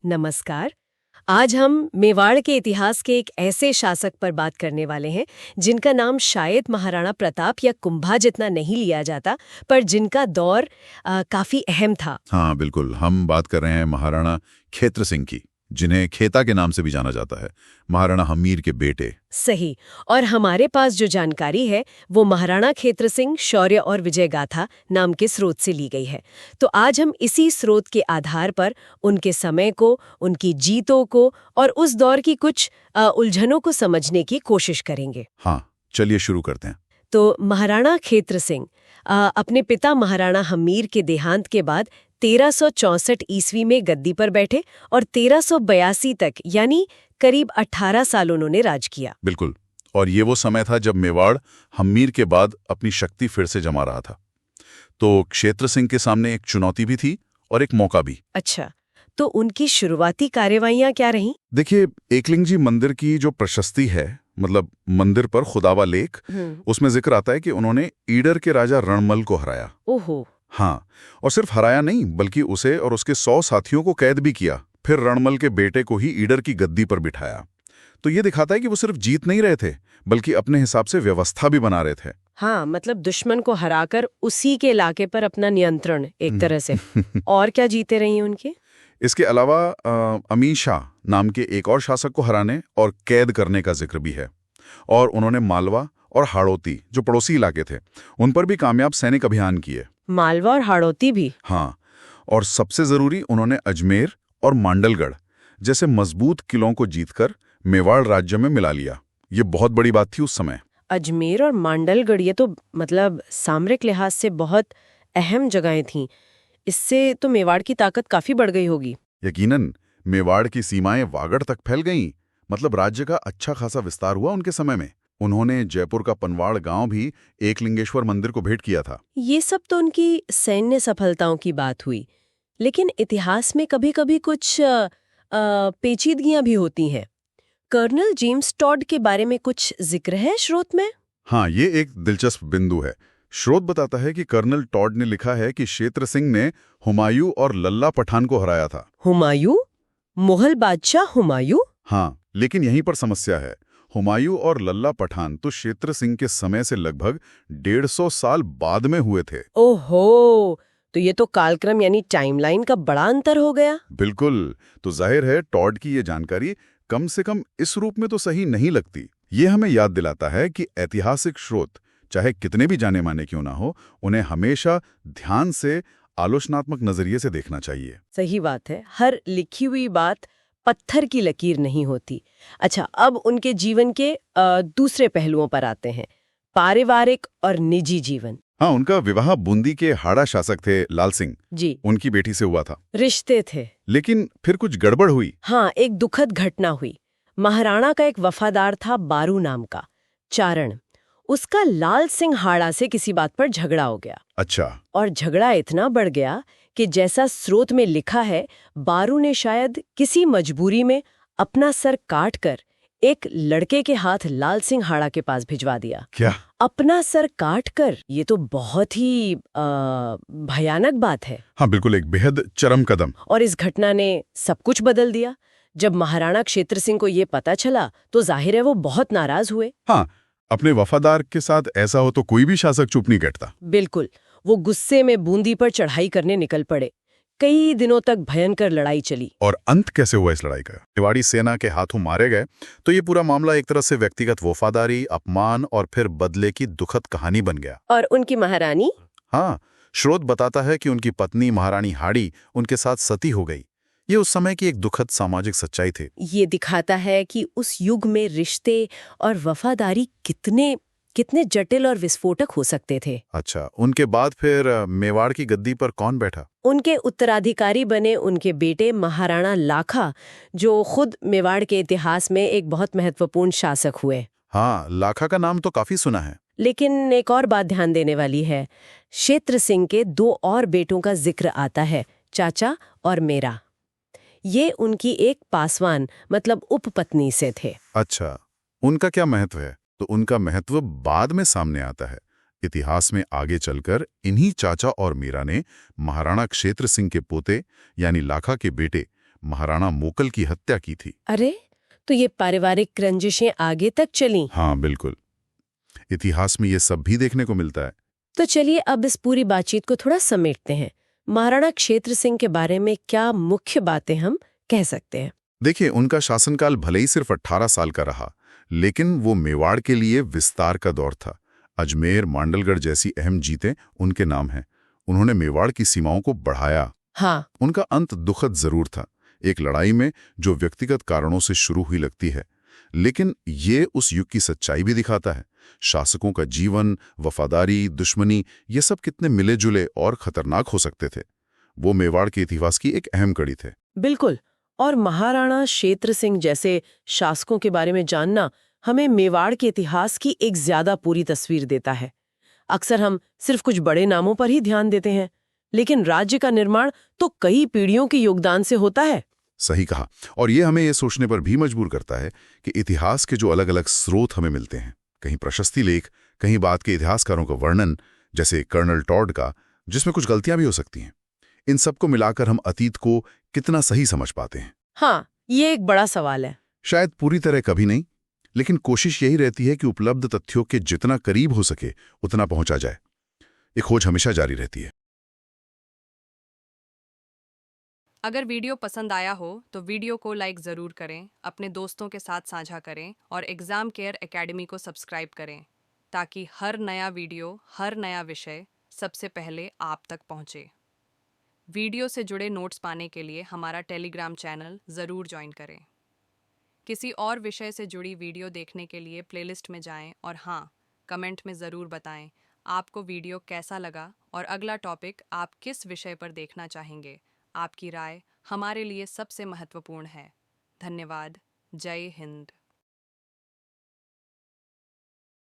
नमस्कार। आज हम मेवाड़ के इतिहास के एक ऐसे शासक पर बात करने वाले हैं जिनका नाम शायद महाराणा प्रताप या कुंभा जितना नहीं लिया जाता, पर जिनका दौर काफी अहम था। हाँ बिल्कुल, हम बात कर रहे हैं महाराणा खेत्र सिंह की, जिन्हें खेता के नाम से भी जाना जाता है, महाराणा हमीर के बेटे। सही। और हमारे पास जो जानकारी है वो महाराणा खेत्र सिंह शौर्य और विजय गाथा नाम के स्रोत से ली गई है। तो आज हम इसी स्रोत के आधार पर उनके समय को, उनकी जीतों को और उस दौर की कुछ उलझनों को समझने की कोशिश करेंगे। हाँ, चलिए शुरू करते हैं। तो महाराणा खेत्र सिंह अपने पिता महाराणा हमीर के देहांत के बाद 1364 ईस्वी में गद्दी पर बैठे और 1382 तक यानी करीब 18 साल उन्होंने राज किया। बिल्कुल, और ये वो समय था जब मेवाड़ हमीर के बाद अपनी शक्ति फिर से जमा रहा था। तो क्षेत्र सिंह के सामने एक चुनौती भी थी और एक मौका भी। अच्छा, तो उनकी शुरुआती कार्यवाहियां क्या रहीं? देखिए, एकलिंग जी मंदिर की जो प्रशस्ति है, मतलब मंदिर पर खुदावा लेख, उसमें जिक्र आता है कि उन्होंने ईडर के राजा रणमल को हराया। ओहो। हाँ, और सिर्फ हराया नहीं बल्कि उसे और उसके 100 साथियों को कैद भी किया। फिर रणमल के बेटे को ही ईडर की गद्दी पर बिठाया। तो ये दिखाता है कि वो सिर्फ जीत नहीं रहे थे बल्कि अपने हिसाब से व्यवस्था भी बना रहे थे। हाँ, मतलब दुश्मन को हराकर उसी के इलाके पर अपना नियंत्रण एक तरह से। और क्या जीते रही उनके? इसके अलावा अमीर शाह नाम के एक और शासक को हराने और कैद करने का जिक्र भी है। और उन्होंने मालवा और हाड़ौती, जो पड़ोसी इलाके थे, उन पर भी कामयाब सैनिक अभियान किए। मालवा और हाड़ौती भी? हाँ, और सबसे जरूरी, उन्होंने अजमेर और मांडलगढ़ जैसे मजबूत किलों को जीतकर मेवाड़ राज्य में मिला लिया। ये बहुत बड़ी बात थी उस समय। अजमेर और मांडलगढ़, ये तो मतलब सामरिक लिहाज से बहुत अहम जगहें थीं। इससे तो मेवाड़ की ताकत काफी बढ़ गई होगी। यकीनन, मेवाड़ की सीमाएं वागड़ तक फैल गईं। मतलब राज्य का अच्छा खासा विस्तार हुआ उनके समय में। उन्होंने जयपुर का पनवाड़ गांव भी एकलिंगेश्वर मंदिर को भेंट किया था। ये सब तो उनकी सैन्य सफलताओं की बात हुई, लेकिन इतिहास में कभी-कभी कुछ पेचीदगियां भी होती हैं। कर्नल जेम्स टॉड के बारे में कुछ जिक्र है स्रोत में? हाँ, ये एक दिलचस्प बिंदु है। स्रोत बताता है कि कर्नल टॉड ने लिखा है कि क्षेत्र सिंह ने हुमायूं और लल्ला पठान को हराया था। हुमायूं? मुगल बादशाह हुमायूं? हाँ, लेकिन यहीं पर समस्या है। हुमायूं और लल्ला पठान तो क्षेत्र सिंह के समय से लगभग 150 साल बाद में हुए थे। ओहो, तो ये तो कालक्रम यानी टाइमलाइन का बड़ा अंतर हो गया। बिल्कुल, तो जाहिर है टॉड की ये जानकारी कम से कम इस रूप में तो सही नहीं लगती। ये हमें याद दिलाता है कि ऐतिहासिक स्रोत चाहे कितने भी जाने माने क्यों ना हो, उन्हें हमेशा ध्यान से आलोचनात्मक नजरिए से देखना चाहिए। सही बात है, हर लिखी हुई बात पत्थर की लकीर नहीं होती। अच्छा, अब उनके जीवन के दूसरे पहलुओं पर आते हैं, पारिवारिक और निजी जीवन। हाँ, उनका विवाह बूंदी के हाड़ा शासक थे लाल सिंह जी, उनकी बेटी से हुआ था। रिश्ते थे। लेकिन फिर कुछ गड़बड़ हुई। हाँ, एक दुखद घटना हुई। महाराणा का एक वफादार था बारू नाम का, चारण। उसका लाल सिंह हाड़ा से किसी बात पर झगड़ा हो गया। अच्छा। और झगड़ा इतना बढ़ गया कि जैसा स्रोत में लिखा है, बारू ने शायद किसी मजबूरी में अपना सर काट कर एक लड़के के हाथ लाल सिंह हाड़ा के पास भिजवा दिया। क्या? अपना सर काट कर? ये तो बहुत ही भयानक बात है। हाँ बिल्कुल, एक बेहद चरम कदम। और इस घटना ने सब कुछ बदल दिया। जब महाराणा क्षेत्र सिंह को ये पता चला तो जाहिर है वो बहुत नाराज हुए। हाँ, अपने वफादार के साथ ऐसा हो तो कोई भी शासक चुप नहीं बैठता। बिल्कुल, वो गुस्से में बूंदी पर चढ़ाई करने निकल पड़े। कई दिनों तक भयंकर लड़ाई चली। और अंत कैसे हुआ इस लड़ाई का? मेवाड़ी सेना के हाथों मारे गए। तो ये पूरा मामला एक तरह से व्यक्तिगत वफादारी, अपमान और फिर बदले की दुखद कहानी बन गया। और उनकी महारानी? हाँ, स्रोत बताता है कि उनकी पत्नी महारानी हाड़ी उनके साथ सती हो गई। ये उस समय की एक दुखद सामाजिक सच्चाई थी। ये दिखाता है कि उस युग में रिश्ते और वफादारी कितने कितने जटिल और विस्फोटक हो सकते थे। अच्छा, उनके बाद फिर मेवाड़ की गद्दी पर कौन बैठा? उनके उत्तराधिकारी बने उनके बेटे महाराणा लाखा, जो खुद मेवाड़ के इतिहास में एक बहुत महत्वपूर्ण शासक हुए। हाँ, लाखा का नाम तो काफी सुना है। लेकिन एक और बात ध्यान देने वाली है। क्षेत्र सिंह के 2 और बेटों का जिक्र आता है, चाचा और मेरा। ये उनकी एक पासवान मतलब उपपत्नी से थे। अच्छा, उनका क्या महत्व है? तो उनका महत्व बाद में सामने आता है। इतिहास में आगे चलकर इन्हीं चाचा और मीरा ने महाराणा क्षेत्र सिंह के पोते यानी लाखा के बेटे महाराणा मोकल की हत्या की थी। अरे, तो ये पारिवारिक रंजिशें आगे तक चलीं। हाँ, बिल्कुल। इतिहास में ये सब भी देखने को मिलता है। तो चलिए अब इस पूरी बातचीत को थोड़ा समेटते हैं। महाराणा क्षेत्र सिंह के बारे में क्या मुख्य बातें हम कह सकते हैं? देखिए, उनका शासनकाल भले ही सिर्फ 18 साल का रहा, लेकिन वो मेवाड़ के लिए विस्तार का दौर था। अजमेर, मांडलगढ़ जैसी अहम जीतें उनके नाम हैं। उन्होंने मेवाड़ की सीमाओं को बढ़ाया। हाँ। उनका अंत दुखद जरूर था, एक लड़ाई में जो व्यक्तिगत कारणों से शुरू हुई लगती है, लेकिन ये उस युग की सच्चाई भी दिखाता है। शासकों का जीवन, वफादारी, दुश्मनी, ये सब कितने मिले जुले और खतरनाक हो सकते थे। वो मेवाड़ के इतिहास की एक अहम कड़ी थे। बिल्कुल। और महाराणा क्षेत्र सिंह जैसे शासकों के बारे में जानना हमें मेवाड़ के इतिहास की एक ज्यादा पूरी तस्वीर देता है। अक्सर हम सिर्फ कुछ बड़े नामों पर ही ध्यान देते हैं, लेकिन राज्य का निर्माण तो कई पीढ़ियों के योगदान से होता है। सही कहा। और ये हमें ये सोचने पर भी मजबूर करता है कि इतिहास के जो अलग अलग स्रोत हमें मिलते हैं, कहीं प्रशस्ति लेख, कहीं बात के इतिहासकारों का वर्णन, जैसे कर्नल टॉड का, जिसमें कुछ गलतियां भी हो सकती हैं, इन सबको मिलाकर हम अतीत को कितना सही समझ पाते हैं? हाँ, ये एक बड़ा सवाल है। शायद पूरी तरह कभी नहीं, लेकिन कोशिश यही रहती है कि उपलब्ध तथ्यों के जितना करीब हो सके उतना पहुंचा जाए। ये खोज हमेशा जारी रहती है। अगर वीडियो पसंद आया हो तो वीडियो को लाइक ज़रूर करें, अपने दोस्तों के साथ साझा करें और एग्ज़ाम केयर एकेडमी को सब्सक्राइब करें ताकि हर नया वीडियो, हर नया विषय सबसे पहले आप तक पहुंचे। वीडियो से जुड़े नोट्स पाने के लिए हमारा टेलीग्राम चैनल ज़रूर ज्वाइन करें। किसी और विषय से जुड़ी वीडियो देखने के लिए प्लेलिस्ट में जाएं और हाँ, कमेंट में ज़रूर बताएं आपको वीडियो कैसा लगा और अगला टॉपिक आप किस विषय पर देखना चाहेंगे। आपकी राय हमारे लिए सबसे महत्वपूर्ण है। धन्यवाद। जय हिंद।